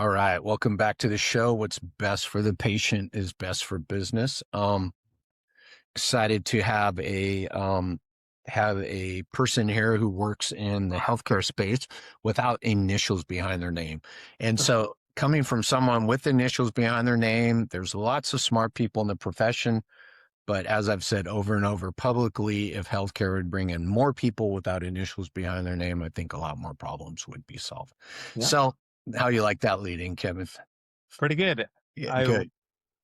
All right, welcome back to the show. What's best for the patient is best for business. Excited to have a person here who works in the healthcare space without initials behind their name. And so coming from someone with initials behind their name, there's lots of smart people in the profession. But as I've said over and over publicly, if healthcare would bring in more people without initials behind their name, I think a lot more problems would be solved. Yeah, So how you like that leading, Kevin? pretty good. Yeah, I good.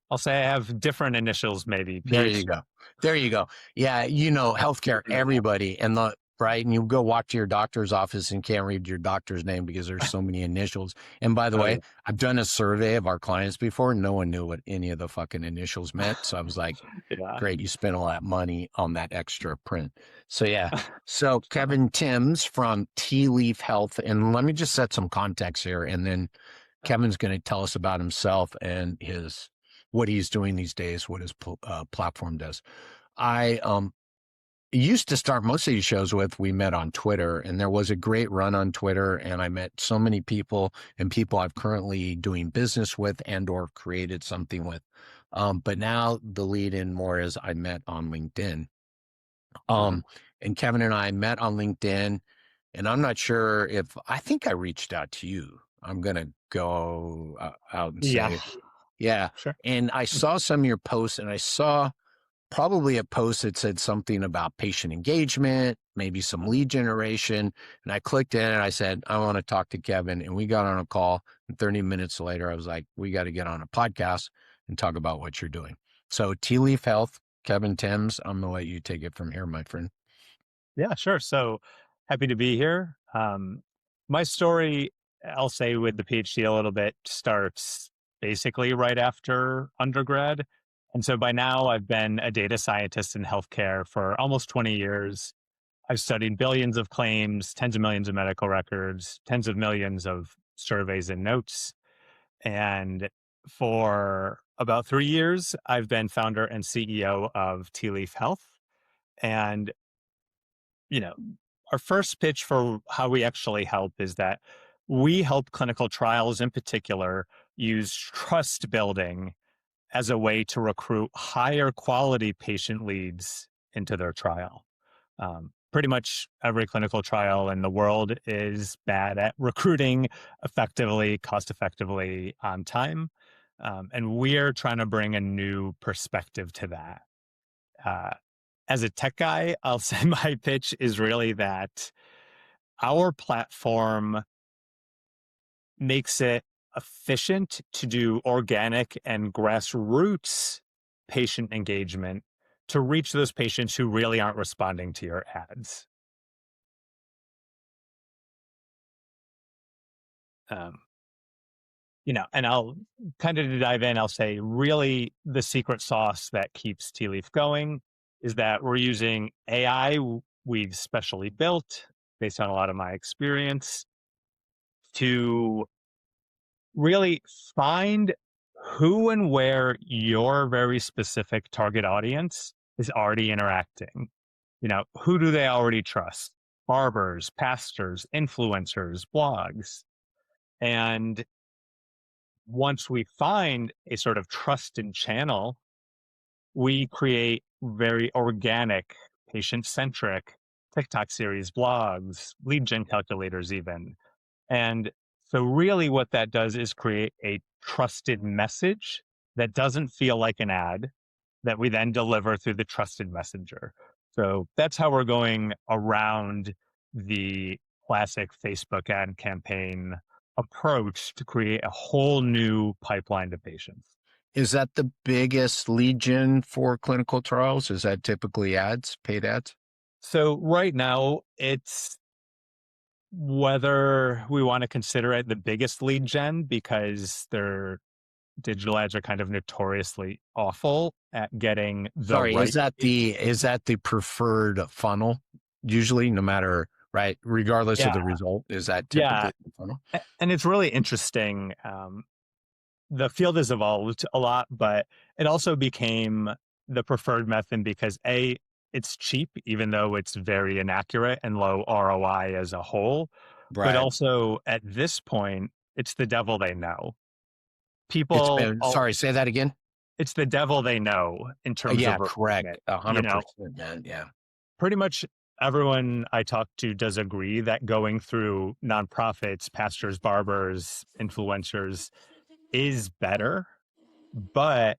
I'll say I have different initials, maybe There you PhD. go. There you go. Yeah, healthcare, everybody, and right, and you go walk to your doctor's office and can't read your doctor's name because there's so many initials. And by the Oh way, yeah, I've done a survey of our clients before. No one knew what any of the fucking initials meant. So I was like, yeah, great, you spent all that money on that extra print. So yeah. So Kevin Timms from Tealeaf Health, and let me just set some context here, and then Kevin's going to tell us about himself and what he's doing these days, what his platform does. I used to start most of these shows with we met on Twitter, and there was a great run on Twitter, and I met so many people and people I've currently doing business with and or created something with. But now the lead in more is I met on LinkedIn. Mhm. And Kevin and I met on LinkedIn, and I'm not sure if I think I reached out to you. I'm gonna go out and Yeah, say, yeah. sure. And I saw some of your posts, and I saw probably a post that said something about patient engagement, maybe some lead generation. And I clicked in and I said, I want to talk to Kevin. And we got on a call. And 30 minutes later, I was like, we got to get on a podcast and talk about what you're doing. So, Tealeaf Health, Kevin Timms, I'm going to let you take it from here, my friend. Yeah, sure. So happy to be here. My story, I'll say, with the PhD a little bit, starts basically right after undergrad. And so by now, I've been a data scientist in healthcare for almost 20 years. I've studied billions of claims, tens of millions of medical records, tens of millions of surveys and notes. And for about 3 years, I've been founder and CEO of Tealeaf Health. And, you know, our first pitch for how we actually help is that we help clinical trials in particular use trust building as a way to recruit higher quality patient leads into their trial. Pretty much every clinical trial in the world is bad at recruiting effectively, cost effectively, on time. And we're trying to bring a new perspective to that. Uh, as a tech guy, I'll say my pitch is really that our platform makes it efficient to do organic and grassroots patient engagement to reach those patients who really aren't responding to your ads. Um, and I'll kind of to dive in, I'll say really the secret sauce that keeps Tea Leaf going is that we're using AI we've specially built based on a lot of my experience to really find who and where your very specific target audience is already interacting. Who do they already trust? Barbers, pastors, influencers, blogs. And once we find a sort of trusted channel, we create very organic, patient-centric TikTok series, blogs, lead gen calculators even. And so really what that does is create a trusted message that doesn't feel like an ad that we then deliver through the trusted messenger. So that's how we're going around the classic Facebook ad campaign approach to create a whole new pipeline to patients. Is that the biggest lead gen for clinical trials? Is that typically ads, paid ads? So right now it's whether we want to consider it the biggest lead gen because their digital ads are kind of notoriously awful at getting the Sorry, right. is that the preferred funnel? Usually, no matter, right, regardless of Yeah, the result, is that yeah. typically the funnel? And it's really interesting. The field has evolved a lot, but it also became the preferred method because it's cheap, even though it's very inaccurate and low ROI as a whole. But Right. also at this point, it's the devil they know. It's People, been sorry, say that again? it's the devil they know in terms Yeah, of correct. recruitment. You know, 100%, man, yeah. pretty much everyone I talk to does agree that going through nonprofits, pastors, barbers, influencers is better, but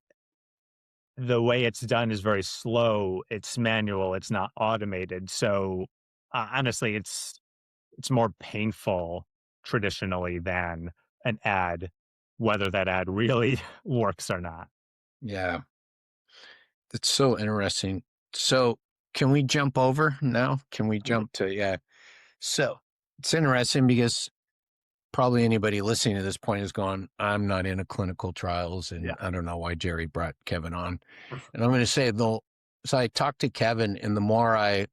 the way it's done is very slow. It's manual. It's not automated. So honestly, it's more painful traditionally than an ad, whether that ad really works or not. Yeah, it's so interesting. So, can we jump over now? Can we Mhm. jump to yeah. So, it's interesting because probably anybody listening to this point is going, "I'm not into clinical trials, and Yeah. I don't know why Jerry brought Kevin on." And I'm gonna say, though, so I talked to Kevin, and the more I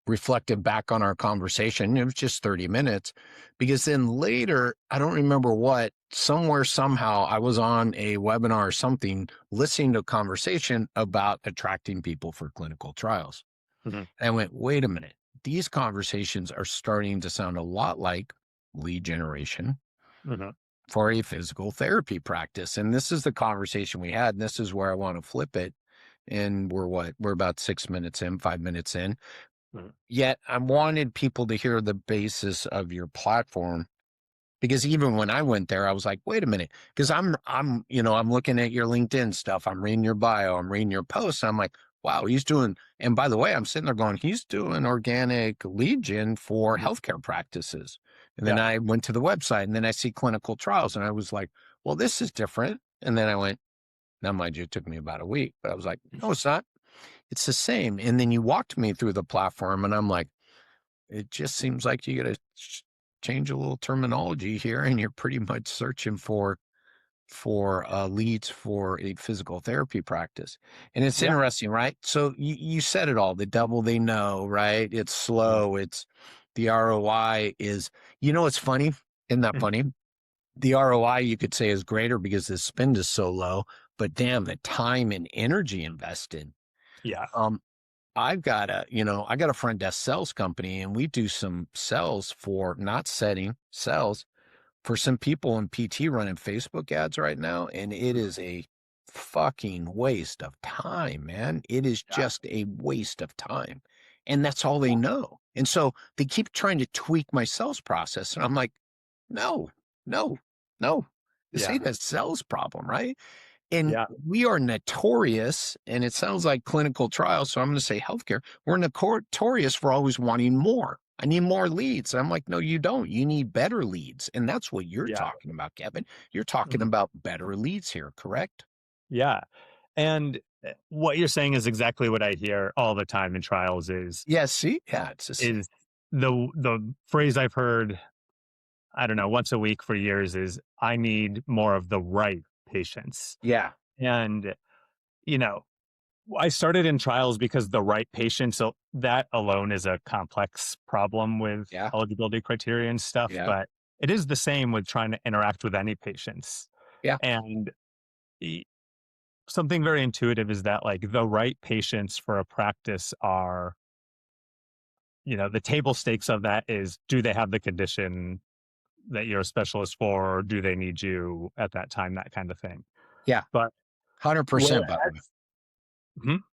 reflected back on our conversation, it was just 30 minutes, because then later, I don't remember what, somewhere, somehow, I was on a webinar or something, listening to a conversation about attracting people for clinical trials. Mhm. And I went, wait a minute. These conversations are starting to sound a lot like lead generation Mhm. for a physical therapy practice. And this is the conversation we had. And this is where I want to flip it. And we're what? We're about 6 minutes in, 5 minutes in. Mhm. Yet I wanted people to hear the basis of your platform, because even when I went there, I was like, wait a minute, because I'm looking at your LinkedIn stuff, I'm reading your bio, I'm reading your posts, I'm like, wow, he's doing. And by the way, I'm sitting there going, he's doing organic lead gen for Mhm. healthcare practices. And then Yeah. I went to the website, and then I see clinical trials, and I was like, well, this is different. And then I went, now mind you, it took me about a week, but I was like, no, it's not. It's the same. And then you walked me through the platform, and I'm like, it just seems like you got to change a little terminology here, and you're pretty much searching for leads for a physical therapy practice. And it's Yeah. interesting, right? So you said it all. The devil they know, right? It's Mhm. slow. It's the ROI is. It's funny. Isn't that Mhm. funny? The ROI you could say is greater because the spend is so low, but damn, the time and energy invested. Yeah. Um, I got a front desk sales company, and we do some sales for not setting sales for some people in PT running Facebook ads right now. And it Mhm. is a fucking waste of time, man. It is Yeah. just a waste of time. And that's all they Yeah. know. And so they keep trying to tweak my sales process. And I'm like, no, no, no. This Yeah. ain't a sales problem, right? And Yeah. we are notorious, and it sounds like clinical trials, so I'm going to say healthcare. We're notorious for always wanting more. I need more leads. I'm like, no, you don't. You need better leads. And that's what you're Yeah. talking about, Kevin. You're talking Mhm. about better leads here, correct? Yeah. And what you're saying is exactly what I hear all the time in trials Yeah, see? Yeah, it's just, is the phrase I've heard, I don't know, once a week for years is I need more of the right patients. yeah, And, you know, I started in trials because the right patient, so that alone is a complex problem with yeah, eligibility criteria and stuff, yeah, but it is the same with trying to interact with any patients. yeah, And e- something very intuitive is that like the right patients for a practice are, the table stakes of that is, do they have the condition that you're a specialist for, or do they need you at that time, that kind of thing. yeah. But 100%, by the way. whereas, Mhm.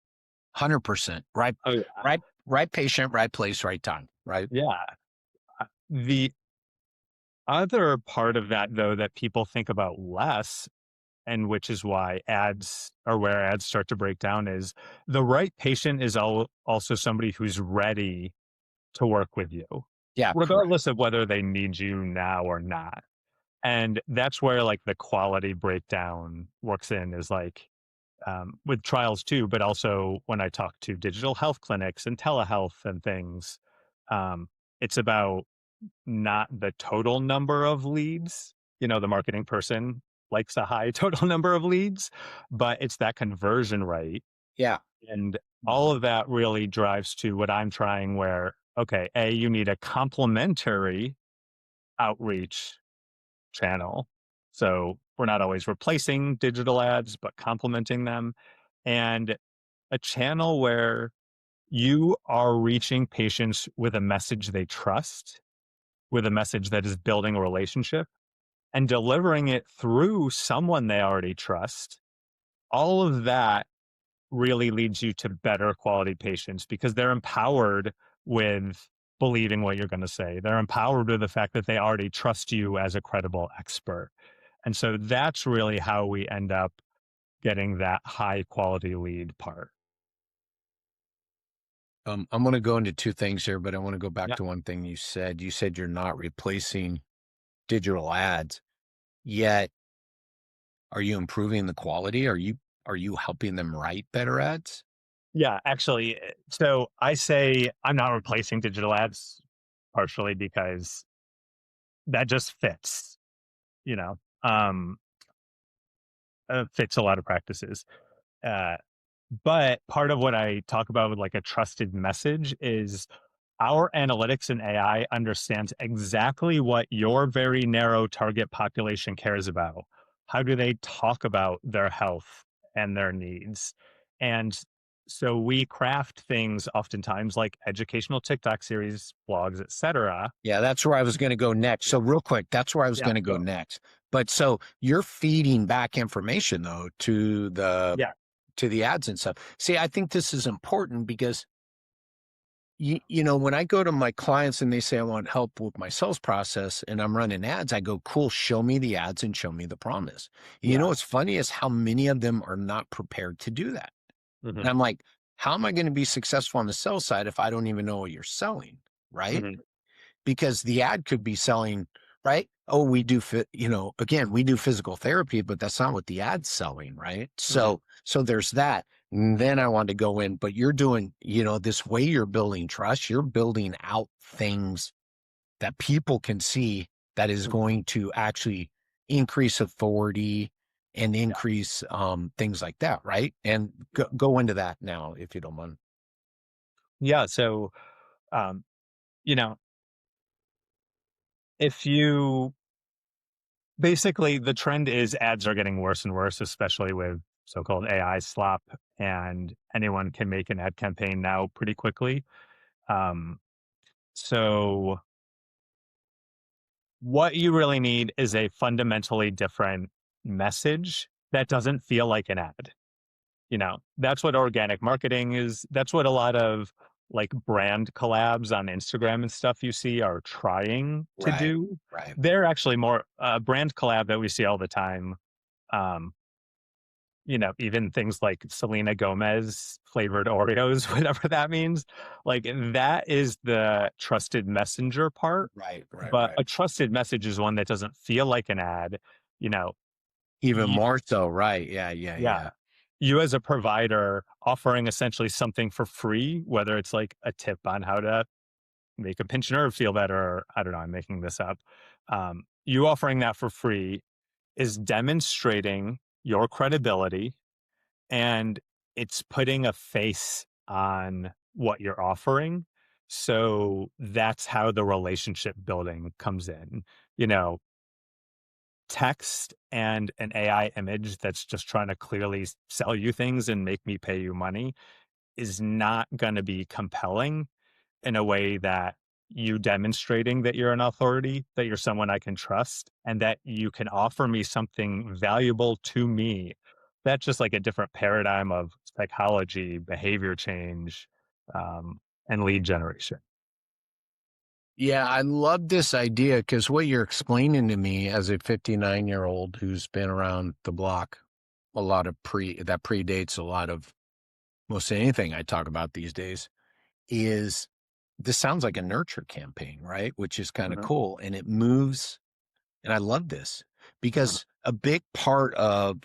100%. Right, Oh yeah, right patient, right place, right time, right? yeah. The other part of that, though, that people think about less, and which is why ads or where ads start to break down, is the right patient is also somebody who's ready to work with you, Yeah, correct. regardless of whether they need you now or not. And that's where like the quality breakdown works in, is like with trials too, but also when I talk to digital health clinics and telehealth and things, um, it's about not the total number of leads. The marketing person likes a high total number of leads, but it's that conversion rate. Yeah, And all of that really drives to what I'm trying, where, okay, A, you need a complementary outreach channel. So we're not always replacing digital ads, but complementing them. And a channel where you are reaching patients with a message they trust, with a message that is building a relationship. and delivering it through someone they already trust. All of that really leads you to better quality patients because they're empowered with believing what you're going to say. They're empowered with the fact that they already trust you as a credible expert. And so that's really how we end up getting that high quality lead part. I'm going to go into two things here, but I want to go back Yeah. to one thing you said. You said you're not replacing digital ads, yet are you improving the quality? Are you helping them write better ads? Yeah, actually, so I say I'm not replacing digital ads partially because that just fits, you know, um, fits a lot of practices. Uh, but part of what I talk about with like a trusted message is our analytics and AI understands exactly what your very narrow target population cares about. How do they talk about their health and their needs? And so we craft things oftentimes like educational TikTok series, blogs, etc. Yeah, that's where I was going to go next. So real quick, that's where I was Yeah, going to go go. next. But so you're feeding back information though Yeah, to the ads and stuff. See, I think this is important because you know, when I go to my clients and they say I want help with my sales process and I'm running ads, I go, cool, show me the ads and show me the promise. And you know yeah. what's funny is how many of them are not prepared to do that. And Hmm. I'm like, how am I going to be successful on the sales side if I don't even know what you're selling? Right? Hmm. Because the ad could be selling, right? Oh, we do fit, again, we do physical therapy, but that's not what the ad's selling, right? Hmm. So there's that. And then I want to go in, but you're doing, this way you're building trust, you're building out things that people can see that is Hmm. going to actually increase authority and Yeah, increase things like that, right? And go into that now, if you don't mind. yeah. So, um, you know, if you basically, the trend is ads are getting worse and worse, especially with so-called AI slop, and anyone can make an ad campaign now pretty quickly. Um, so what you really need is a fundamentally different message that doesn't feel like an ad. That's what organic marketing is. That's what a lot of like brand collabs on Instagram and stuff you see are trying to Right, do. right. They're actually more brand collab that we see all the time. Um, even things like Selena Gomez flavored Oreos, whatever that means. Like that is the trusted messenger part. Right, right, But right. a trusted message is one that doesn't feel like an ad. You know, Even you, more so, right. Yeah, yeah, yeah, yeah. you as a provider offering essentially something for free, whether it's like a tip on how to make a pinched nerve feel better, or I don't know, I'm making this up. You offering that for free is demonstrating your credibility and it's putting a face on what you're offering. So that's how the relationship building comes in. You know, text and an AI image that's just trying to clearly sell you things and make me pay you money is not going to be compelling in a way that you demonstrating that you're an authority, that you're someone I can trust, and that you can offer me something valuable to me. That's just like a different paradigm of psychology, behavior change, um, and lead generation. Yeah, I love this idea because what you're explaining to me as a 59-year-old who's been around the block a lot of that predates a lot of most anything I talk about these days is this sounds like a nurture campaign, right? Which is kind of Mhm, cool. And it moves, and I love this mhm, because a big part of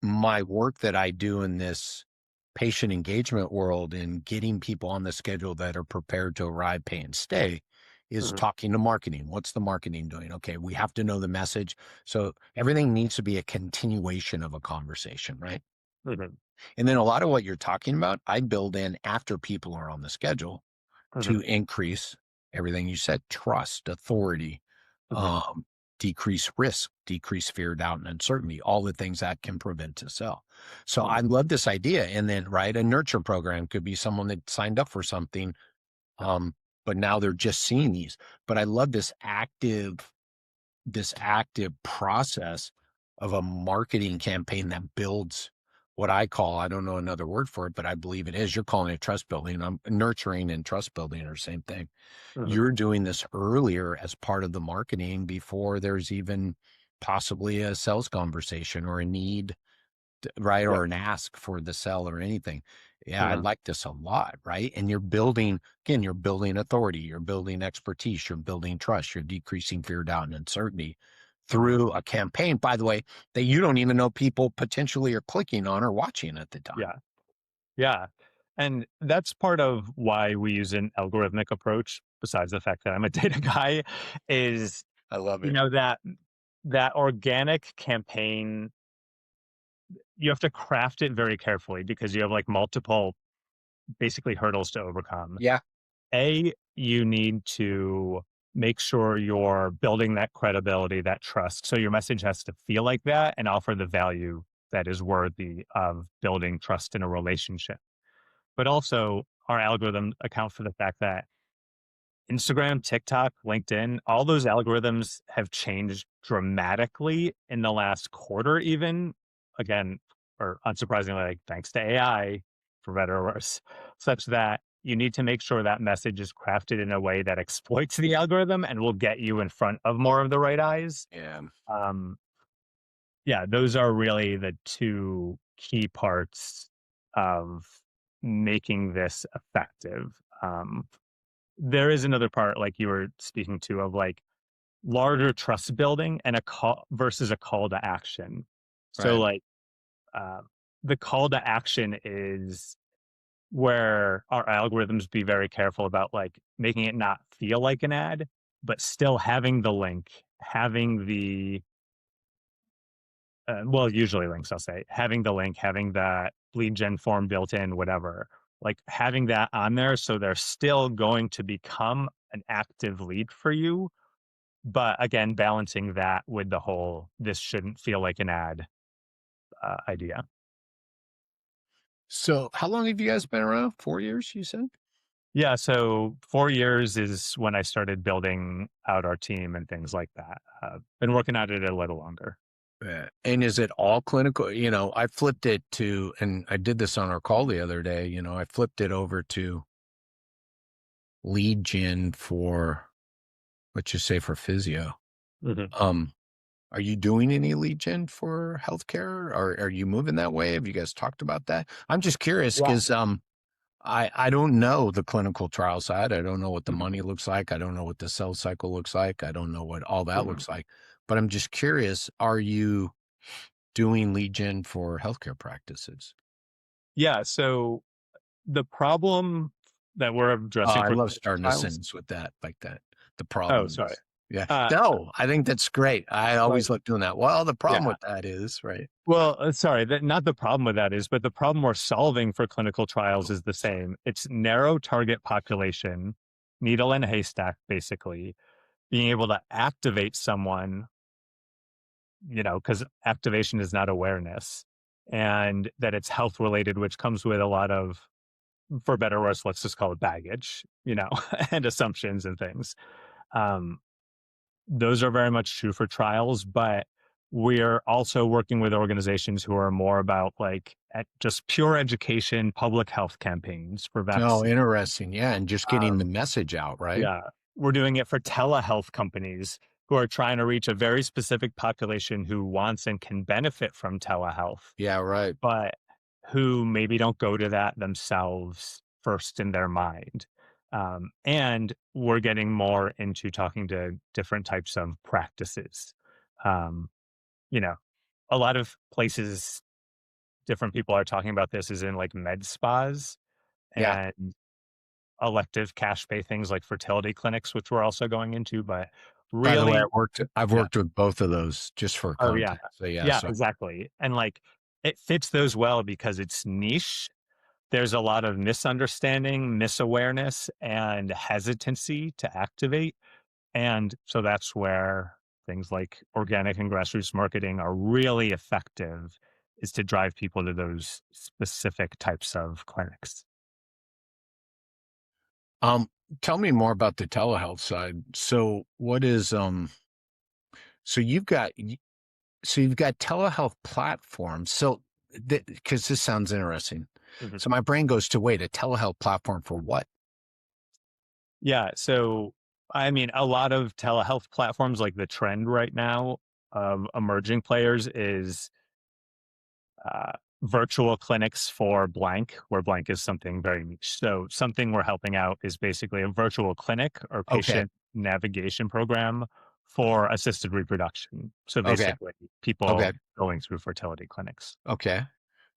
my work that I do in this patient engagement world and getting people on the schedule that are prepared to arrive, pay, and stay is mhm, talking to marketing. What's the marketing doing? Okay, we have to know the message. So everything needs to be a continuation of a conversation, right? mhm, And then a lot of what you're talking about, I build in after people are on the schedule mhm, to increase everything you said, trust, authority, mhm, um, decrease risk, decrease fear, doubt, and uncertainty, all the things that can prevent a sell. So I mhm. love this idea. And then, right, a nurture program could be someone that signed up for something, Yeah, um, but now they're just seeing these. But I love this active this active process of a marketing campaign that builds what I call, I don't know another word for it, but I believe it is. You're calling it trust building. I'm nurturing and trust building are the same thing. Mhm. You're doing this earlier as part of the marketing before there's even possibly a sales conversation or a need, right? Yep. Or an ask for the sell or anything. Yeah, I Mhm. like this a lot, right? And you're building, again, you're building authority, you're building expertise, you're building trust, you're decreasing fear, doubt, and uncertainty Mhm. through a campaign, by the way, that you don't even know people potentially are clicking on or watching at the time. Yeah. Yeah. And that's part of why we use an algorithmic approach, besides the fact that I'm a data guy, is, I love you it. know, that organic campaign, you have to craft it very carefully because you have like multiple basically hurdles to overcome. Yeah. You need to make sure you're building that credibility, that trust. So your message has to feel like that and offer the value that is worthy of building trust in a relationship. But also, our algorithms account for the fact that Instagram, TikTok, LinkedIn, all those algorithms have changed dramatically in the last quarter, even again, or unsurprisingly, like thanks to AI, for better or worse, such that you need to make sure that message is crafted in a way that exploits the algorithm and will get you in front of more of the right eyes. Yeah. Um, yeah, those are really the two key parts of making this effective. There is another part, like you were speaking to, of like larger trust building and a call versus a call to action. So, Right. like, uh, the call to action is where our algorithms be very careful about like making it not feel like an ad, but still having the link, having the well, usually links, I'll say, having the link, having that lead gen form built in, whatever, like having that on there. So they're still going to become an active lead for you. But again, balancing that with the whole, this shouldn't feel like an ad idea. So how long have you guys been around? 4 years, you said? Yeah. So 4 years is when I started building out our team and things like that. Been working at it a little longer. Yeah. And is it all clinical? I flipped it to, and I did this on our call the other day, I flipped it over to lead gen for, let's just say for physio. Mhm. Um, are you doing any lead gen for healthcare? Or are you moving that way? Have you guys talked about that? I'm just curious Yeah. because I don't know the clinical trial side. I don't know what the Mhm. money looks like. I don't know what the sales cycle looks like. I don't know what all that Mhm. looks like. But I'm just curious, are you doing lead gen for healthcare practices? Yeah. So the problem that we're Oh, addressing I for love clinical starting a trials. sentence with that, like that. The Oh, problem sorry. is, yeah. Uh, No, I think that's great. I like, always love doing that. Well, the problem yeah. with that is, right? Well, sorry, that not the problem with that is, but the problem we're solving for clinical trials is the same. It's narrow target population, needle in a haystack, basically, being able to activate someone, because activation is not awareness, and that it's health related, which comes with a lot of, for better or worse, let's just call it baggage, and assumptions and things. Um, Those are very much true for trials, but we're also working with organizations who are more about like just pure education, public health campaigns for Oh, vaccine. interesting. Yeah. And just getting the Um, message out, right? yeah, we're doing it for telehealth companies who are trying to reach a very specific population who wants and can benefit from telehealth, Yeah, right. but who maybe don't go to that themselves first in their mind. And we're getting more into talking to different types of practices. Um, you know, a lot of places, different people are talking about this is in like med spas Yeah. and elective cash pay things like fertility clinics, which we're also going into. But By the way, really, I've yeah. worked with both of those just for Oh, yeah. context. So yeah, Yeah, so exactly. And like it fits those well because it's niche. There's a lot of misunderstanding, misawareness, and hesitancy to activate. And so that's where things like organic and grassroots marketing are really effective, is to drive people to those specific types of clinics. um tell me more about the telehealth side. So what is So you've got telehealth platforms. So because this sounds interesting. Mhm. So my brain goes to wait, a telehealth platform for what? Yeah. So, I mean, a lot of telehealth platforms, like the trend right now of emerging players is uh, virtual clinics for blank, where blank is something very niche. So, something we're helping out is basically a virtual clinic or Okay. patient navigation program for assisted reproduction. So, Okay. basically, people Okay. going through fertility clinics. Okay.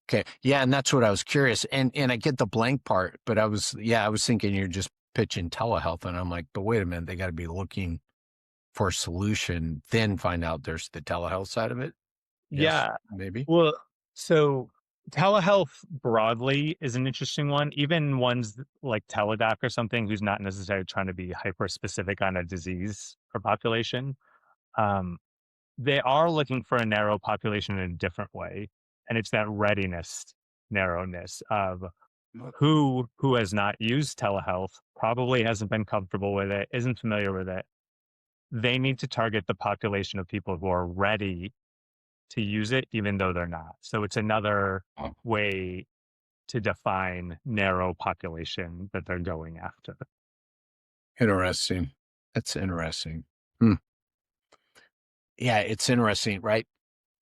Okay. Yeah, and that's what I was curious. And I get the blank part, but I was thinking you're just pitching telehealth. And I'm like, but wait a minute, they got to be looking for a solution, then find out there's the telehealth side of it. Yes, Yeah. maybe. Well, so telehealth broadly is an interesting one. Even ones like Teledoc or something, who's not necessarily trying to be hyper specific on a disease or population. Um, they are looking for a narrow population in a different way. And it's that readiness narrowness of who has not used telehealth, probably hasn't been comfortable with it, isn't familiar with it. They need to target the population of people who are ready to use it, even though they're not. So it's another way to define narrow population that they're going after. Interesting. That's interesting. Hmm. Yeah, it's interesting, right?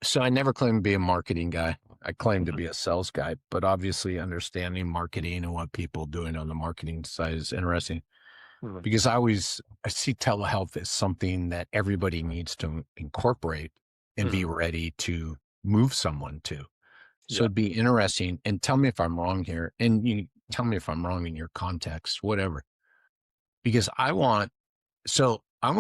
So I never claimed to be a marketing guy. I claim to Mhm, be a sales guy, but obviously understanding marketing and what people doing on the marketing side is interesting mhm, because I see telehealth as something that everybody needs to incorporate and be mhm. ready to move someone to. So Yeah. it'd be interesting. And tell me if I'm wrong here. And you tell me if I'm wrong in your context, whatever. Because I want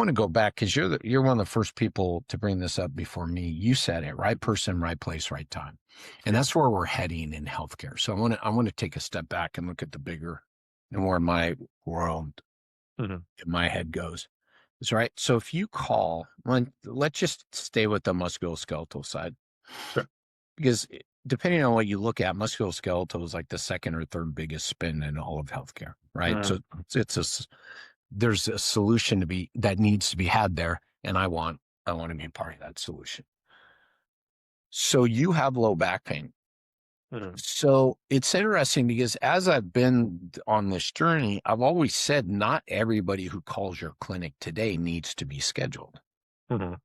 to go back because you're one of the first people to bring this up before me. You said it, right person, right place, right time. And Yeah. that's where we're heading in healthcare. So I want to take a step back and look at the bigger and where my world Mhm. in my head goes. That's right. So if you call, let's just stay with the musculoskeletal side Sure. because depending on what you look at, musculoskeletal is like the second or third biggest spend in all of healthcare, right? Mhm, So there's a solution that needs to be had there, and I want to be a part of that solution. So you have low back pain. mhm, So it's interesting because as I've been on this journey, I've always said not everybody who calls your clinic today needs to be scheduled. mhm,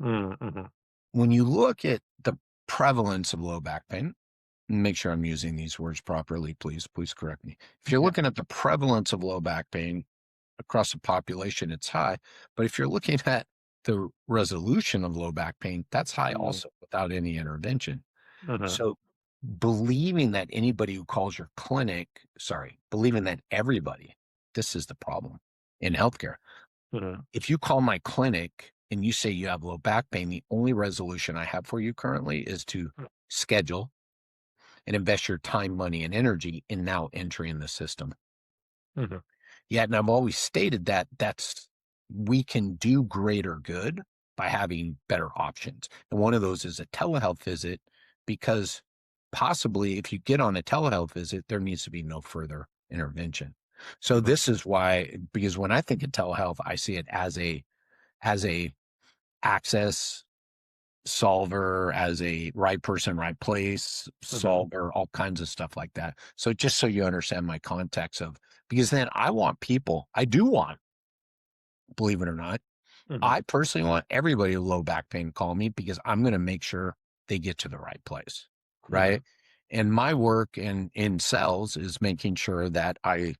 mhm, mhm. When you look at the prevalence of low back pain, make sure I'm using these words properly, please correct me. If you're Yeah. looking at the prevalence of low back pain, across the population, it's high. But if you're looking at the resolution of low back pain, that's high Mhm, also without any intervention. mhm, So believing that anybody who calls your clinic, believing that everybody, this is the problem in healthcare. mhm, If you call my clinic and you say you have low back pain, the only resolution I have for you currently is to schedule and invest your time, money, and energy in now entering the system. mhm, Yet, and I've always stated that we can do greater good by having better options. And one of those is a telehealth visit because possibly if you get on a telehealth visit, there needs to be no further intervention. So mhm, this is why, because when I think of telehealth, I see it as a access solver, as a right person, right place mhm, solver, all kinds of stuff like that. So just so you understand my context of, because then I do want, believe it or not, mhm, I personally want everybody with low back pain to call me because I'm going to make sure they get to the right place. Right. mhm, And my work in sales is making sure that I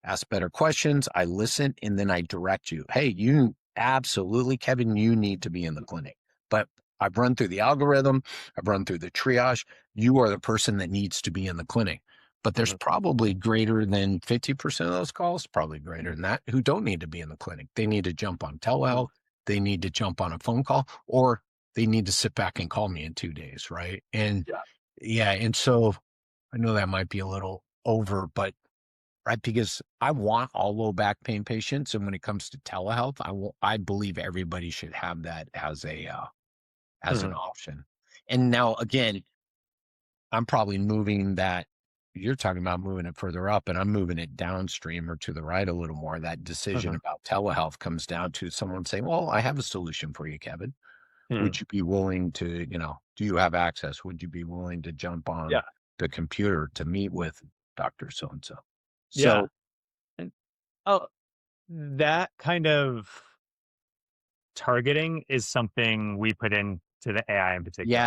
ask better questions, I listen, and then I direct you. Hey, you absolutely, Kevin, you need to be in the clinic. But I've run through the algorithm, I've run through the triage. You are the person that needs to be in the clinic. But there's mhm, probably greater than 50% of those calls, probably greater than that, who don't need to be in the clinic. They need to jump on telehealth, mhm. they need to jump on a phone call, or they need to sit back and call me in 2 days. Right. And Yeah. yeah. And so I know that might be a little over, but right? Because I want all low back pain patients, and when it comes to telehealth, I believe everybody should have that as an Mhm, option. And now again, I'm probably moving that you're talking about moving it further up, and I'm moving it downstream or to the right a little more. That decision mhm, about telehealth comes down to someone saying, "Well, I have a solution for you, Kevin." Mhm. would you be willing to, do you have access? Would you be willing to jump Yeah. on the computer to meet with Dr. So and so? Yeah. So, And oh, that kind of targeting is something we put into the AI in yeah, particular.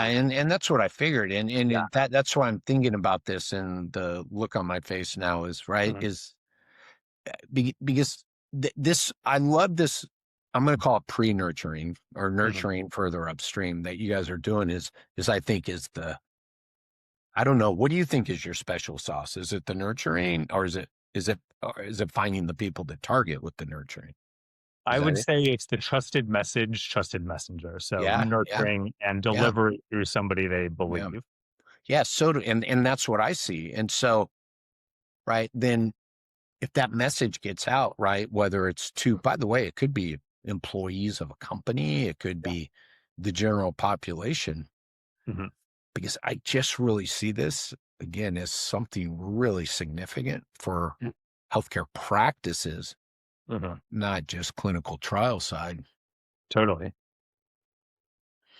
and that's what I figured, and Yeah. that's why I'm thinking about this, and the look on my face now is right Mhm. is because this I love this. I'm going to call it pre-nurturing or Mhm. nurturing further upstream that you guys are doing is I think is the I don't know. What do you think is your special sauce? Is it the nurturing, or is it finding the people to target with the nurturing? Is I that would it? say it's the trusted message, trusted messenger. So Yeah, yeah, nurturing and yeah, delivery through somebody they yeah, believe. yeah. So and that's what I see. And so right then, if that message gets out, right, whether it's to, by the way, it could be employees of a company, it could Yeah. be the general population, Mhm. because I just really see this again as something really significant for Mm. healthcare practices, Mhm. not just clinical trial side. Totally.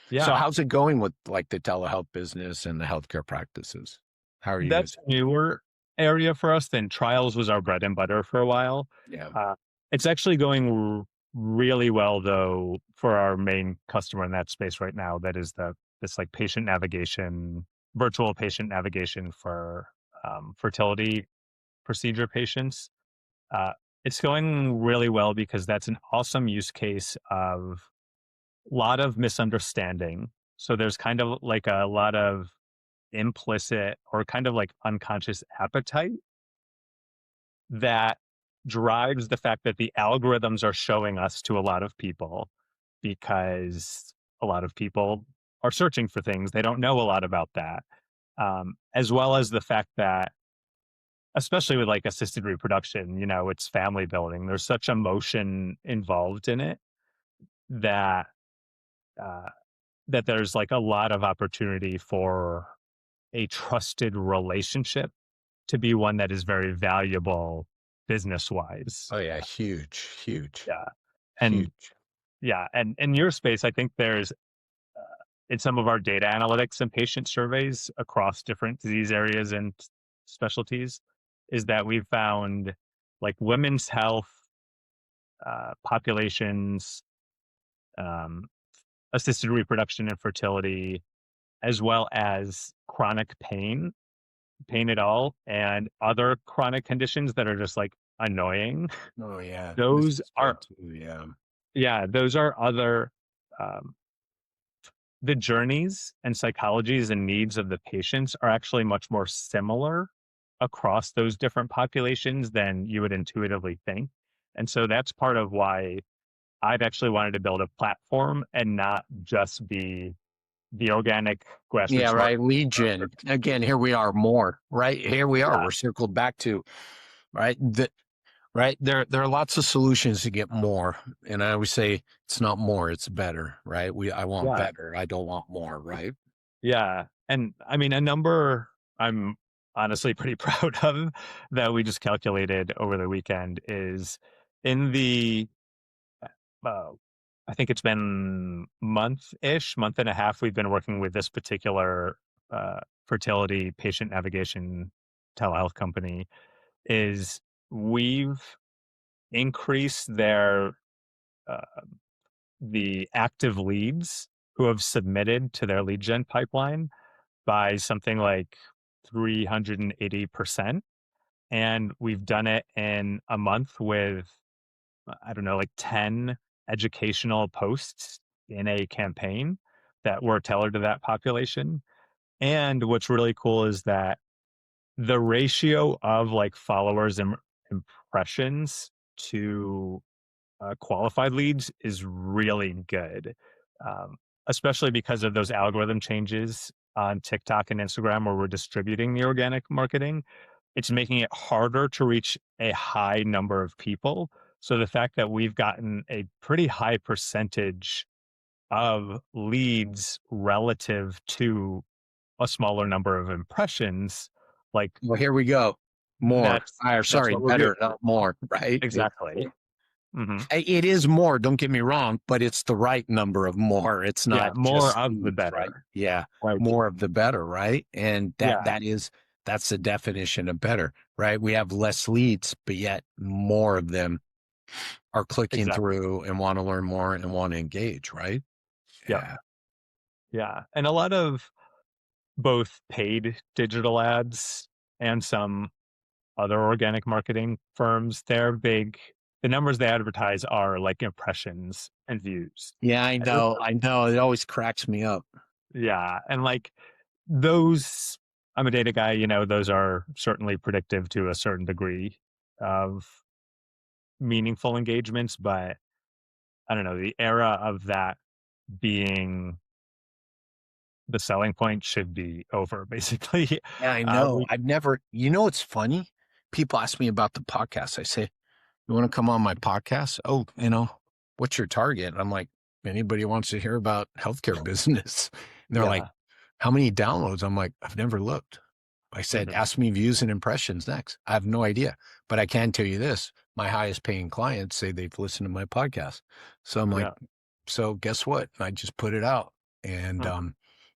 So Yeah. how's it going with like the telehealth business and the healthcare practices? How are you That's guys? a newer area for us. Then trials was our bread and butter for a while. Yeah. Uh, it's actually going really well though for our main customer in that space right now. That is this like patient navigation, virtual patient navigation for fertility procedure patients. Uh, it's going really well because that's an awesome use case of a lot of misunderstanding. So there's kind of like a lot of implicit or kind of like unconscious appetite that drives the fact that the algorithms are showing us to a lot of people because a lot of people are searching for things. They don't know a lot about that. As well as the fact that, especially with like assisted reproduction, it's family building. There's such emotion involved in it that, uh, that there's like a lot of opportunity for a trusted relationship to be one that is very valuable business wise. Oh yeah, huge, huge, Yeah. And huge. yeah, and in your space, I think there's in some of our data analytics and patient surveys across different disease areas and specialties, is that we've found like women's health, populations, um, assisted reproduction and fertility, as well as chronic pain at all, and other chronic conditions that are just like annoying. Oh yeah, this Those is are, good too. Yeah. yeah, those are other, um, the journeys and psychologies and needs of the patients are actually much more similar across those different populations than you would intuitively think. And so that's part of why I've actually wanted to build a platform and not just be the organic Yeah, grassroots right. market. Legion. Again, here we are more, right? Here we are. Yeah, We're circled back to, right? Right. There are lots of solutions to get more. And I always say it's not more, it's better, right? I want yeah, better. I don't want more, right? yeah. And I mean, a number I'm honestly pretty proud of that we just calculated over the weekend is in the uh, I think it's been month and a half, we've been working with this particular fertility patient navigation telehealth company. Is we've increased uh, the active leads who have submitted to their lead gen pipeline by something like 380%. And we've done it in a month with, I don't know, like 10 educational posts in a campaign that were tailored to that population. And what's really cool is that the ratio of like followers and impressions to qualified leads is really good, um, especially because of those algorithm changes on TikTok and Instagram where we're distributing the organic marketing. It's making it harder to reach a high number of people. So the fact that we've gotten a pretty high percentage of leads relative to a smaller number of impressions, like Well, here we go. More. that's Or that's sorry, what we're doing. better, not more, right? Exactly. Hmm. It is more, don't get me wrong, but it's the right number of more. It's Yeah, not more just of the leads, right? better. Yeah. Like, More of the better, right? And yeah, that's the definition of better, right? We have less leads, but yet more of them are clicking exactly. through and want to learn more and want to engage, right? Yep. Yeah. Yeah. And a lot of both paid digital ads and some other organic marketing firms, the numbers they advertise are like impressions and views. Yeah, I And those know. are, I know. It always cracks me up. yeah. And like those, I'm a data guy, those are certainly predictive to a certain degree of meaningful engagements, but I don't know, the era of that being the selling point should be over, basically. Yeah, I know. We, I've never, it's funny. People ask me about the podcast. I say, you want to come on my podcast? Oh, what's your target? I'm like, anybody who wants to hear about healthcare business. And they're like, yeah. how many downloads? I'm like, I've never looked. I said, Hmm. ask me views and impressions next. I have no idea, but I can tell you this. My highest paying clients say they've listened to my podcast. So I'm like, Yeah. so guess what? I just put it out and, Mhm.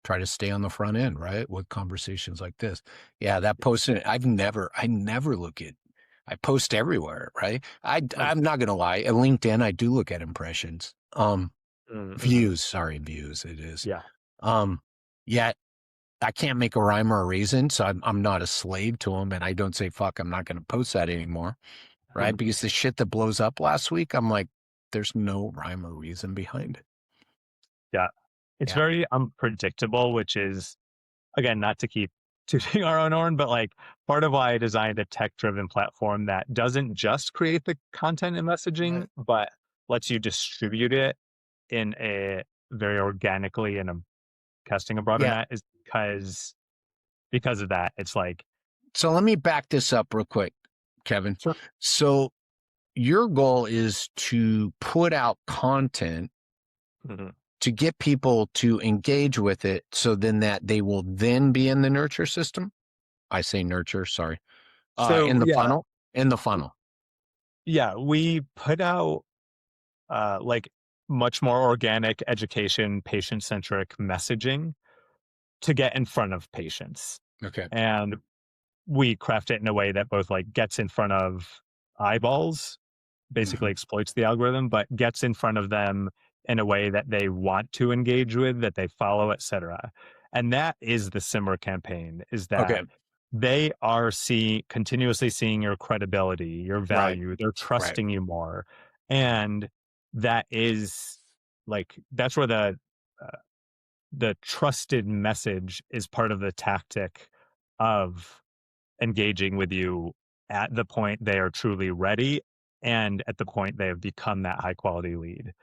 try to stay on the front end, right? With conversations like this. Yeah. That posting, I never look at, I post everywhere, right? Mm, I'm not going to lie. At LinkedIn, I do look at impressions, mhm. views, sorry, views it is. Yeah. Um, yet I can't make a rhyme or a reason, so I'm not a slave to them, and I don't say, "Fuck, I'm not gonna post that anymore," right? Because the shit that blows up last week, I'm like, there's no rhyme or reason behind it. Yeah. It's Yeah. very unpredictable, which is, again, not to keep tooting our own horn, but like part of why I designed a tech driven platform that doesn't just create the content and messaging, Right. but lets you distribute it in a very organically and casting a broader Yeah. net is because of that. It's like, So let me back this up real quick, Kevin. sure. So your goal is to put out content Mhm. to get people to engage with it so then that they will then be in the nurture system? I say nurture, sorry. In So the yeah, funnel? In the funnel. yeah, we put out like much more organic education, patient centric messaging to get in front of patients. Okay. And we craft it in a way that both like gets in front of eyeballs, basically Mhm. exploits the algorithm, but gets in front of them in a way that they want to engage with, that they follow, etc. And that is the simmer campaign, is Okay. that they are continuously seeing your credibility, your Right. value, they're Right. trusting you more. And that is like that's where uh, the trusted message is part of the tactic of engaging with you at the point they are truly ready and at the point they have become that high quality lead.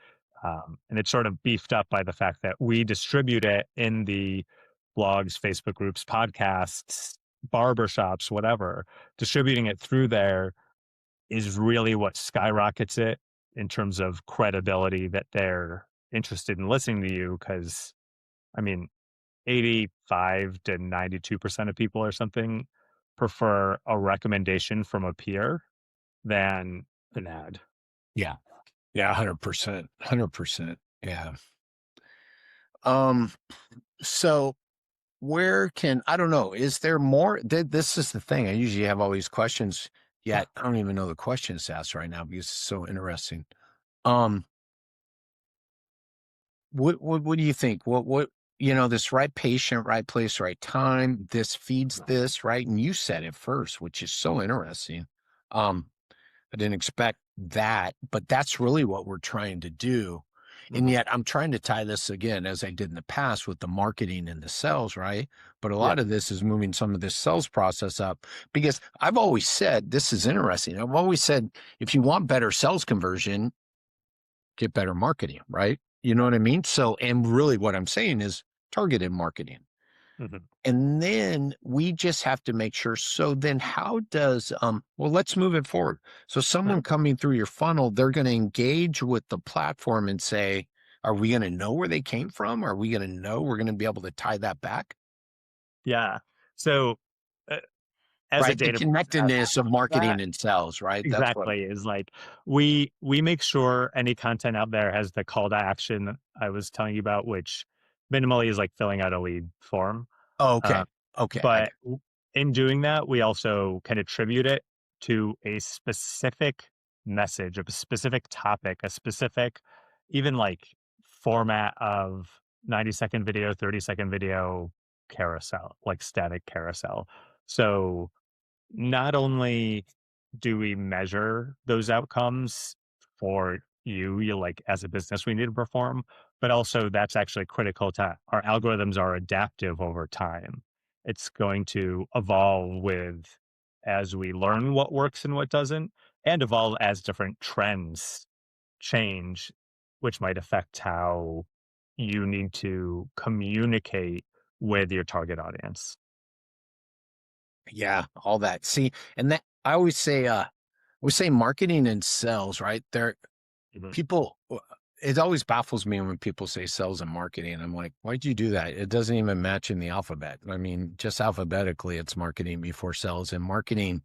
And it's sort of beefed up by the fact that we distribute it in the blogs, Facebook groups, podcasts, barbershops, whatever. Distributing it through there is really what skyrockets it in terms of credibility that they're interested in listening to you. Cause I mean, 85 to 92% of people or something prefer a recommendation from a peer than an ad. Yeah. Yeah. 100%. 100%. Yeah. Um, so I don't know, is there more? This is the thing. I usually have all these questions, yet I don't even know the questions to ask right now because it's so interesting. Um, what do you think? This right patient, right place, right time, this feeds this, right? And you said it first, which is so interesting. Um, I didn't expect that, but that's really what we're trying to do. And Mhm. yet I'm trying to tie this again, as I did in the past with the marketing and the sales, right? But a Yeah. lot of this is moving some of this sales process up because I've always said, this is interesting. I've always said, if you want better sales conversion, get better marketing, right? You know what I mean? So, and really what I'm saying is targeted marketing. Mhm. And then we just have to make sure. So then how does, well, let's move it forward. So Mhm. someone coming through your funnel, they're going to engage with the platform and say, are we going to know where they came from? Are we going to know we're going to be able to tie that back? Yeah. So, uh, as a Right. The data person, connectedness of that marketing and sales, right? That's what. exactly is like we make sure any content out there has the call to action I was telling you about, which minimally is like filling out a lead form. Oh, Uh, okay. Okay. I but got. in doing that, we also can attribute it to a specific message, a specific topic, a specific, even like format of 90-second video, 30-second video carousel, like static carousel. So not only do we measure those outcomes for you like as a business we need to perform, but also that's actually critical to our algorithms are adaptive over time. It's going to evolve with as we learn what works and what doesn't, and evolve as different trends change, which might affect how you need to communicate with your target audience. Yeah, all that. See, and that I always say, we say marketing and sales, right? There, Mhm. people. It always baffles me when people say sales and marketing. I'm like, why'd you do that? It doesn't even match in the alphabet. I mean, just alphabetically, it's marketing before sales, and marketing,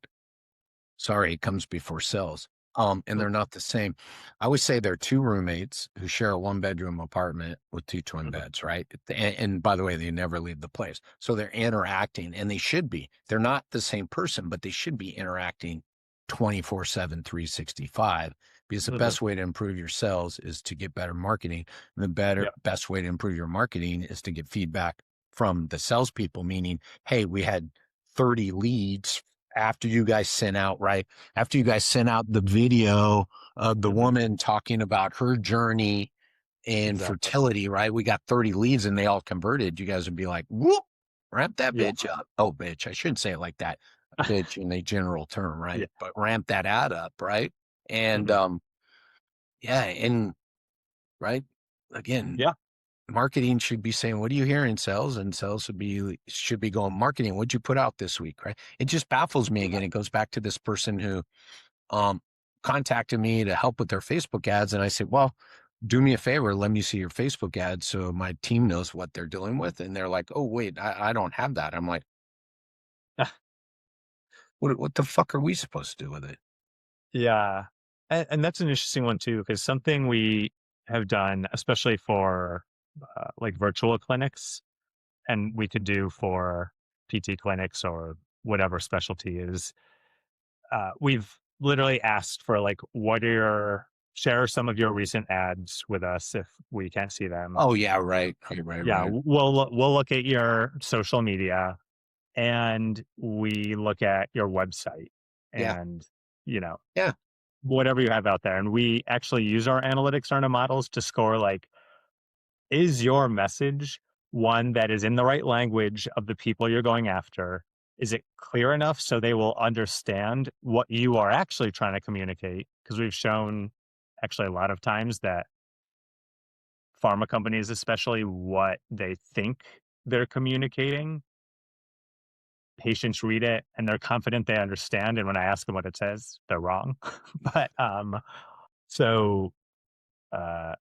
sorry, it comes before sales. And they're not the same. I always say they're two roommates who share a one-bedroom apartment with two twin Mhm. beds, right? And by the way, they never leave the place. So they're interacting, and they should be. They're not the same person, but they should be interacting 24/7, 365. Because the Mhm. best way to improve your sales is to get better marketing. And the Yeah. best way to improve your marketing is to get feedback from the salespeople, meaning, hey, we had 30 leads after you guys sent out, right? After you guys sent out the video of the Mhm. woman talking about her journey in Exactly. fertility, right? We got 30 leads and they all converted. You guys would be like, whoop, ramp that Yeah. bitch up. Oh, bitch. I shouldn't say it like that. Bitch in a general term, Yeah. right? But ramp that ad up, right? And Mhm. yeah, and right. Again, Yeah. marketing should be saying, what do you hear in sales? And sales should be going, marketing, what'd you put out this week? Right. It just baffles me Yeah. again. It goes back to this person who um, contacted me to help with their Facebook ads. And I said, well, do me a favor, let me see your Facebook ads so my team knows what they're dealing with. And they're like, oh, wait, I don't have that. I'm like, what the fuck are we supposed to do with it? Yeah. And that's an interesting one too, because something we have done, especially for like virtual clinics, and we could do for PT clinics or whatever specialty is, we've literally asked for like, what are your, share some of your recent ads with us if we can't see them. Oh, yeah, right. Right, Yeah, right. we'll look at your social media and we look at your website Yeah, and you know yeah. whatever you have out there, and we actually use our analytics on our models to score like, is your message one that is in the right language of the people you're going after? Is it clear enough so they will understand what you are actually trying to communicate? Because we've shown actually a lot of times that pharma companies, especially what they think they're communicating, patients read it and they're confident they understand. And when I ask them what it says, they're wrong. but so uh,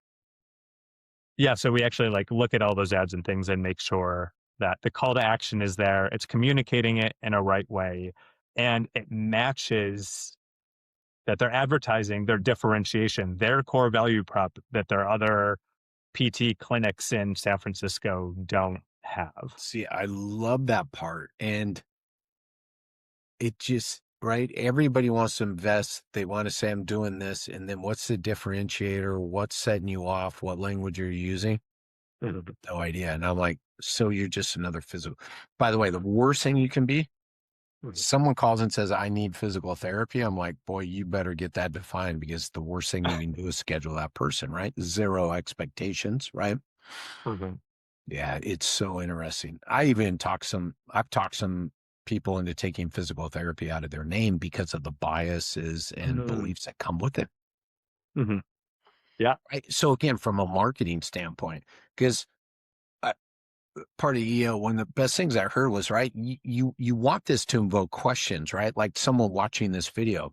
yeah, so we actually like look at all those ads and things and make sure that the call to action is there. It's communicating it in a right way, and it matches that they're advertising their differentiation, their core value prop that their other PT clinics in San Francisco don't have. See, I love that part. And it just, right? Everybody wants to invest. They want to say, I'm doing this. And then what's the differentiator? What's setting you off? What language are you using? Mhm. No idea. And I'm like, so you're just another physical. By the way, the worst thing you can be, Mhm. someone calls and says, I need physical therapy. I'm like, boy, you better get that defined because the worst thing you can do is schedule that person, right? Zero expectations, right? Mhm. Yeah, it's so interesting. I've talked some people into taking physical therapy out of their name because of the biases and Mhm. beliefs that come with it. Mhm. Yeah. Right. So again, from a marketing standpoint, because part of one of the best things I heard was, right, you want this to invoke questions, right? Like someone watching this video,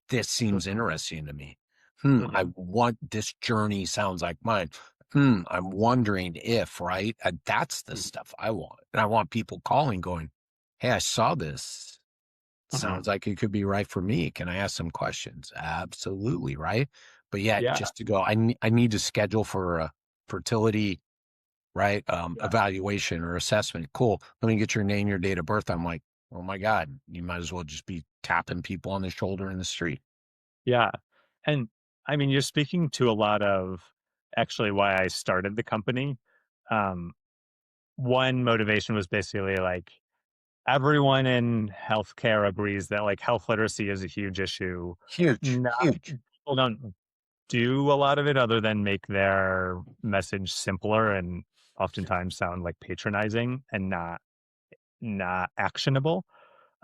this seems Mhm. interesting to me. I Mhm. want this journey sounds like mine. I'm wondering if, right? That's the Mhm. stuff I want. And I want people calling going, hey, I saw this. Mhm. Sounds like it could be right for me. Can I ask some questions? Absolutely, right? But yet, Yeah. just to go, I need to schedule for a fertility, right? Yeah. Evaluation or assessment. Cool. Let me get your name, your date of birth. I'm like, oh my God, you might as well just be tapping people on the shoulder in the street. Yeah. And I mean, you're speaking to a lot of actually why I started the company. Um, One motivation was basically like everyone in healthcare agrees that like health literacy is a huge issue. Huge, Not huge. People don't do a lot of it other than make their message simpler and oftentimes sound like patronizing and not actionable.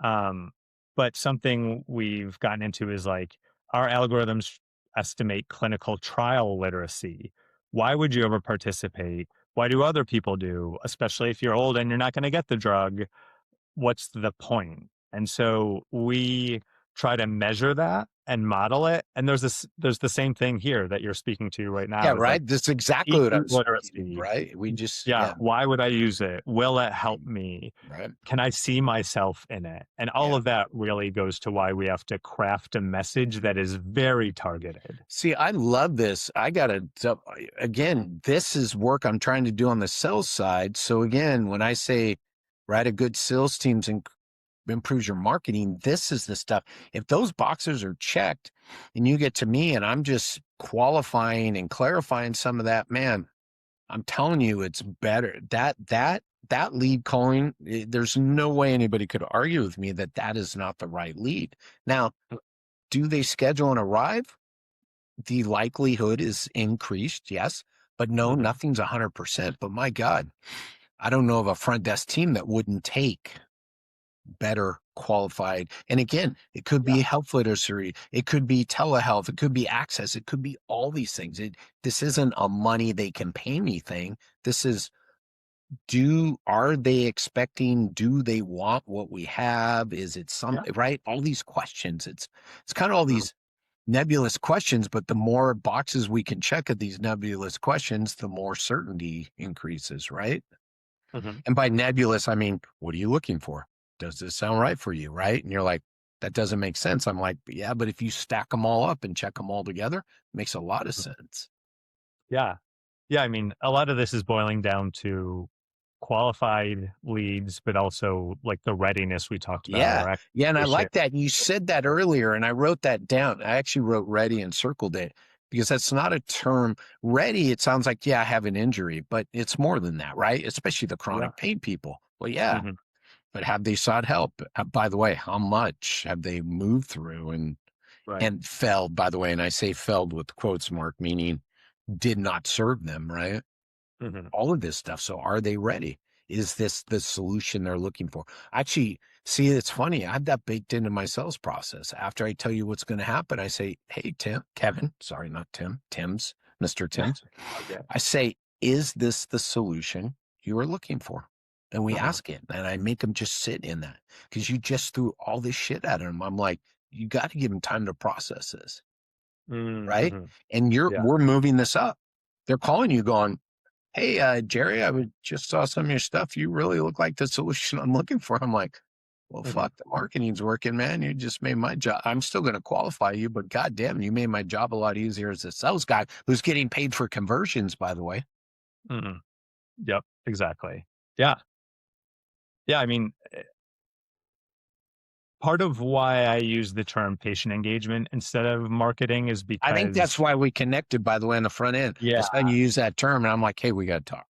Um, but something we've gotten into is like our algorithms estimate clinical trial literacy. Why would you ever participate? Why do other people do? Especially if you're old and you're not going to get the drug, what's the point? And so we try to measure that and model it. And there's the same thing here that you're speaking to right Yeah, now is like right. That's exactly what I e was speaking, literacy. right? We just, Yeah. yeah, Why would I use it? Will it help me? right. Can I see myself in it? And all Yeah. of that really goes to why we have to craft a message that is very targeted. See, I love this. I got to, again, this is work I'm trying to do on the sales side. So again, when I say, right, a good sales teams and improves your marketing, this is the stuff. If those boxes are checked and you get to me and I'm just qualifying and clarifying some of that, man, I'm telling you, it's better. That lead calling, there's no way anybody could argue with me that that is not the right lead. Now, do they schedule and arrive? The likelihood is increased, yes, but no, Mhm. nothing's 100%. But my God, I don't know of a front desk team that wouldn't take better qualified. And again, it could Yeah. be health literacy, it could be telehealth, it could be access, it could be all these things. This isn't a money they can pay me thing. This is, are they expecting, do they want what we have? Is it Yeah. something, right? All these questions. It's kind of all Mhm. these nebulous questions, but the more boxes we can check at these nebulous questions, the more certainty increases, right? Mhm. And by nebulous, I mean, what are you looking for? Does this sound right for you? Right. And you're like, that doesn't make sense. I'm like, yeah, but if you stack them all up and check them all together, it makes a lot of Mhm. sense. Yeah. Yeah. I mean, a lot of this is boiling down to qualified leads, but also like the readiness we talked about Yeah. or Yeah. And I activation. like that. And you said that earlier, and I wrote that down. I actually wrote ready and circled it because that's not a term. Ready, it sounds like, yeah, I have an injury, but it's more than that, right? Especially the Yeah. chronic pain people. Well, yeah, Mhm. but have they sought help? By the way, how much have they moved through Right. and failed, by the way? And I say failed with quotes, Mark, meaning did not serve them, right? Mhm. All of this stuff. So are they ready? Is this the solution they're looking for? Actually, see, it's funny. I have that baked into my sales process. After I tell you what's going to happen, I say, hey, Kevin, sorry, not Tim, Mr. Timms. Okay. I say, is this the solution you are looking for? And we Uh-huh. ask it, and I make them just sit in that because you just threw all this shit at them. I'm like, you got to give them time to process this, right? Mhm. And Yeah. we're moving this up. They're calling you going, hey, Jerry, just saw some of your stuff. You really look like the solution I'm looking for. I'm like, well, Mhm. fuck, the marketing's working, man. You just made my job. I'm still going to qualify you, but goddamn, you made my job a lot easier as a sales guy who's getting paid for conversions, by the way. Mhm. Yep. Exactly. Yeah. Yeah. I mean, part of why I use the term patient engagement instead of marketing is I think that's because, why we connected, by the way, on the front end. All of a yeah, sudden you use that term, and I'm like, hey, we got to talk.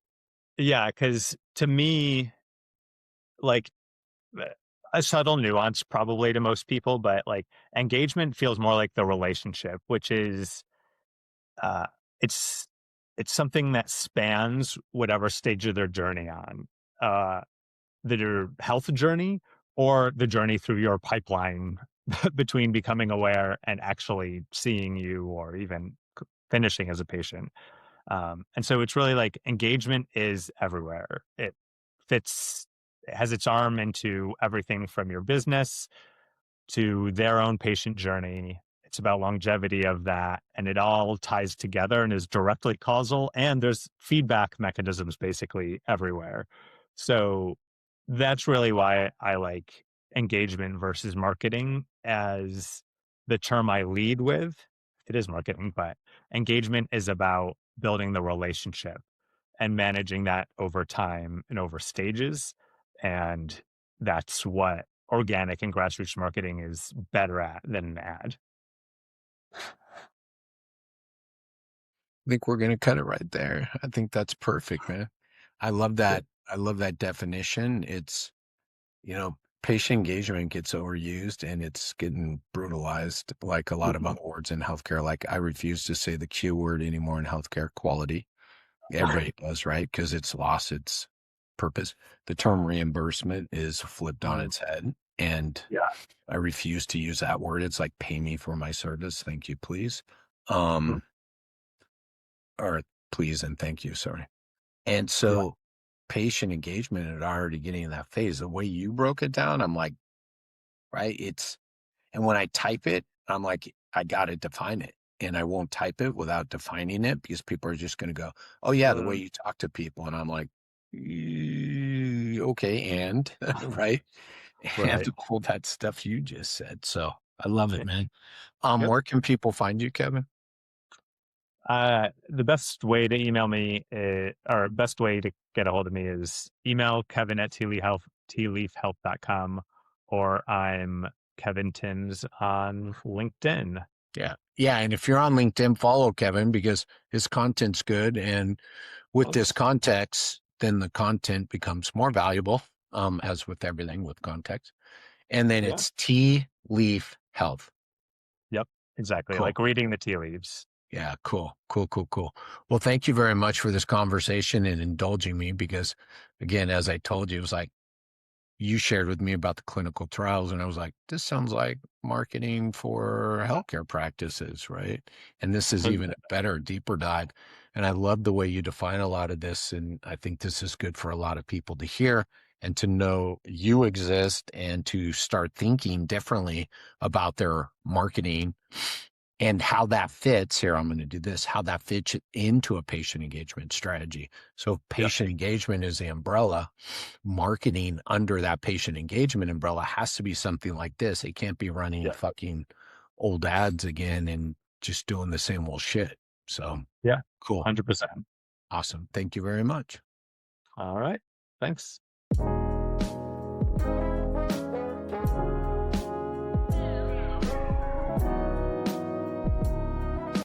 yeah, because to me, like uh, a subtle nuance probably to most people, but like engagement feels more like the relationship, which is uh, it's it's something that spans whatever stage of their journey on. Uh, their health journey or the journey through your pipeline between becoming aware and actually seeing you or even finishing as a patient. And so it's really like engagement is everywhere. Fits, it has its arm into everything from your business to their own patient journey. It's about longevity of that. And it all ties together and is directly causal. And there's feedback mechanisms basically everywhere. So that's really why I like engagement versus marketing as the term I lead with. It is marketing, but engagement is about building the relationship and managing that over time and over stages. And that's what organic and grassroots marketing is better at than an ad. I think we're going to cut it right there. I think that's perfect, man. I love Cool. that. I love that definition. It's, patient engagement gets overused and it's getting brutalized like a lot of Mhm. other words in healthcare. Like I refuse to say the Q word anymore in healthcare quality. Everybody does, right? Because it's lost its purpose. The term reimbursement is flipped on Mhm. its head. And Yeah. I refuse to use that word. It's like pay me for my service. Thank you, please. Mhm. Or please and thank you, sorry. And Yeah. so patient engagement had already getting in that phase. The way you broke it down, I'm like, right? And when I type it, I'm like, I got to define it. And I won't type it without defining it because people are just going to go, oh, yeah, the way Mhm. you talk to people. And I'm like, okay. And right. I have Right. to pull that stuff you just said. So I love it, Yeah. man. Yep. Where can people find you, Kevin? The best way to email me, or best way to get a hold of me is email Kevin at tealeafhealth.com, or I'm Kevin Timms on LinkedIn. Yeah. Yeah. And if you're on LinkedIn, follow Kevin because his content's good. And with this context, then the content becomes more valuable, as with everything with context. And then Yeah. it's Tea Leaf Health. Yep. Exactly. Cool. Like reading the tea leaves. Yeah, cool. Cool, cool, cool. Well, thank you very much for this conversation and indulging me because, again, as I told you, it was like, you shared with me about the clinical trials, and I was like, this sounds like marketing for healthcare practices, right? And this is even a better, deeper dive. And I love the way you define a lot of this. And I think this is good for a lot of people to hear and to know you exist and to start thinking differently about their marketing and how that fits here. I'm going to do this, how that fits into a patient engagement strategy. So Yeah. patient engagement is the umbrella. Marketing under that patient engagement umbrella has to be something like this. It can't be running Yeah. fucking old ads again and just doing the same old shit. So Yeah. cool. 100%. Awesome. Thank you very much. All right. Thanks.